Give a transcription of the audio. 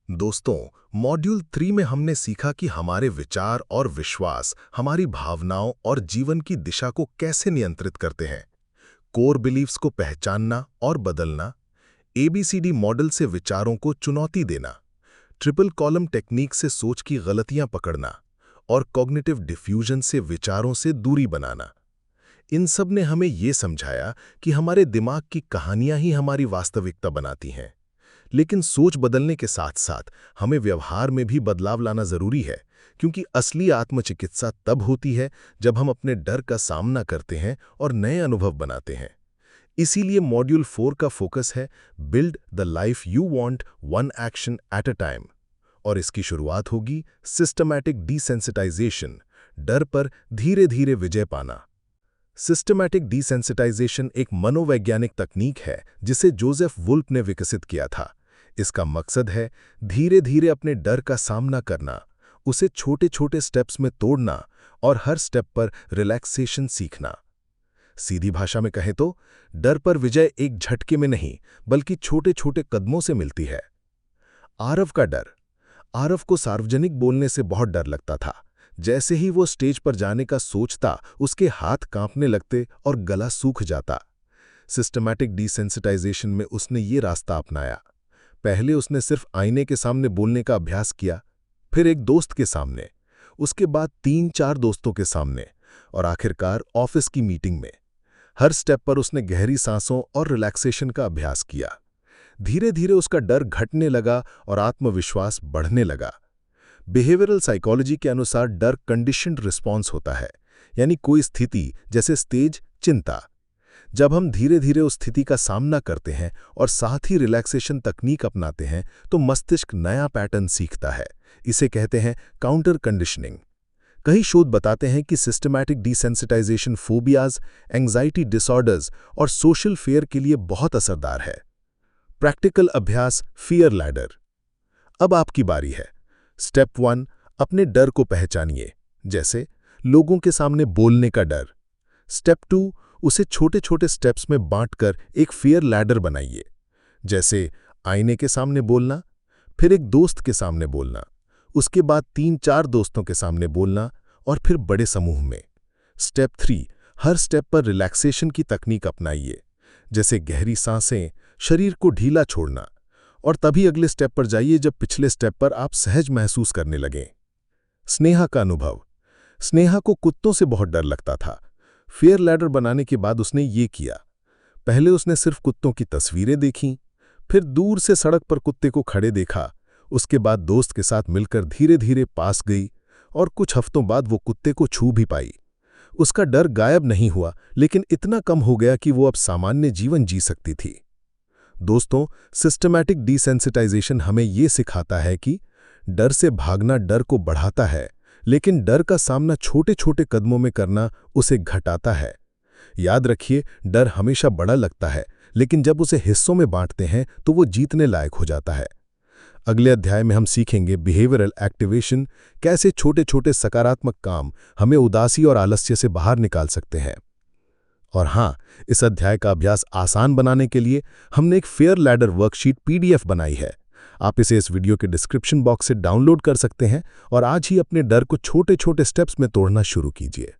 दोस्तों, मॉड्यूल 3 में हमने सीखा कि हमारे विचार और विश्वास हमारी भावनाओं और जीवन की दिशा को कैसे नियंत्रित करते हैं। कोर बिलीफ्स को पहचानना और बदलना, एबीसीडी मॉडल से विचारों को चुनौती देना, ट्रिपल कॉलम टेक्निक से सोच की गलतियां पकड़ना और कॉग्निटिव डिफ्यूजन से विचारों से दूरी बनाना। इन सब ने हमें ये समझाया कि हमारे दिमाग की कहानियां ही हमारी वास्तविकता बनाती हैं। लेकिन सोच बदलने के साथ साथ हमें व्यवहार में भी बदलाव लाना जरूरी है, क्योंकि असली आत्मचिकित्सा तब होती है जब हम अपने डर का सामना करते हैं और नए अनुभव बनाते हैं। इसीलिए मॉड्यूल 4 का फोकस है build the life you want one action at a time. और इसकी शुरुआत होगी सिस्टमैटिक डिसेंसिटाइजेशन, डर पर धीरे धीरे विजय पाना। सिस्टमैटिक डिसेंसिटाइजेशन एक मनोवैज्ञानिक तकनीक है जिसे जोसेफ वुल्फ ने विकसित किया था। इसका मकसद है धीरे धीरे अपने डर का सामना करना, उसे छोटे छोटे स्टेप्स में तोड़ना और हर स्टेप पर रिलैक्सेशन सीखना। सीधी भाषा में कहें तो डर पर विजय एक झटके में नहीं, बल्कि छोटे छोटे कदमों से मिलती है। आरव का डर। आरव को सार्वजनिक बोलने से बहुत डर लगता था। जैसे ही वो स्टेज पर जाने का सोचता, उसके हाथ कांपने लगते और गला सूख जाता। सिस्टमैटिक डिसेंसिटाइजेशन में उसने ये रास्ता अपनाया। पहले उसने सिर्फ आईने के सामने बोलने का अभ्यास किया, फिर एक दोस्त के सामने, उसके बाद 3-4 दोस्तों के सामने और आखिरकार ऑफिस की मीटिंग में। हर स्टेप पर उसने गहरी सांसों और रिलैक्सेशन का अभ्यास किया। धीरे धीरे उसका डर घटने लगा और आत्मविश्वास बढ़ने लगा। बिहेवियरल साइकोलॉजी के अनुसार डर कंडीशन्ड रिस्पॉन्स होता है, यानी कोई स्थिति जैसे स्टेज चिंता। जब हम धीरे धीरे उस स्थिति का सामना करते हैं और साथ ही रिलैक्सेशन तकनीक अपनाते हैं तो मस्तिष्क नया पैटर्न सीखता है। इसे कहते हैं काउंटर कंडीशनिंग। कई शोध बताते हैं कि systematic desensitization phobias, anxiety disorders और सोशल फेयर के लिए बहुत असरदार है। प्रैक्टिकल अभ्यास फियर लैडर। अब आपकी बारी है। स्टेप 1, अपने डर को पहचानिए, जैसे लोगों के सामने बोलने का डर। स्टेप 2, उसे छोटे छोटे स्टेप्स में बांटकर एक फियर लैडर बनाइए, जैसे आईने के सामने बोलना, फिर एक दोस्त के सामने बोलना, उसके बाद 3-4 दोस्तों के सामने बोलना और फिर बड़े समूह में। स्टेप 3, हर स्टेप पर रिलैक्सेशन की तकनीक अपनाइए, जैसे गहरी सांसें, शरीर को ढीला छोड़ना, और तभी अगले स्टेप पर जाइए जब पिछले स्टेप पर आप सहज महसूस करने लगें। स्नेहा का अनुभव। स्नेहा को कुत्तों से बहुत डर लगता था। फेयर लैडर बनाने के बाद उसने ये किया। पहले उसने सिर्फ कुत्तों की तस्वीरें देखीं, फिर दूर से सड़क पर कुत्ते को खड़े देखा, उसके बाद दोस्त के साथ मिलकर धीरे धीरे पास गई और कुछ हफ्तों बाद वो कुत्ते को छू भी पाई। उसका डर गायब नहीं हुआ, लेकिन इतना कम हो गया कि वो अब सामान्य जीवन जी सकती थी। दोस्तों, सिस्टमैटिक डिसेंसिटाइजेशन हमें ये सिखाता है कि डर से भागना डर को बढ़ाता है, लेकिन डर का सामना छोटे छोटे कदमों में करना उसे घटाता है। याद रखिए, डर हमेशा बड़ा लगता है, लेकिन जब उसे हिस्सों में बांटते हैं तो वो जीतने लायक हो जाता है। अगले अध्याय में हम सीखेंगे बिहेवियरल एक्टिवेशन, कैसे छोटे छोटे सकारात्मक काम हमें उदासी और आलस्य से बाहर निकाल सकते हैं। और हाँ, इस अध्याय का अभ्यास आसान बनाने के लिए हमने एक फेयर लैडर वर्कशीट PDF बनाई है। आप इसे इस वीडियो के डिस्क्रिप्शन बॉक्स से डाउनलोड कर सकते हैं और आज ही अपने डर को छोटे छोटे स्टेप्स में तोड़ना शुरू कीजिए।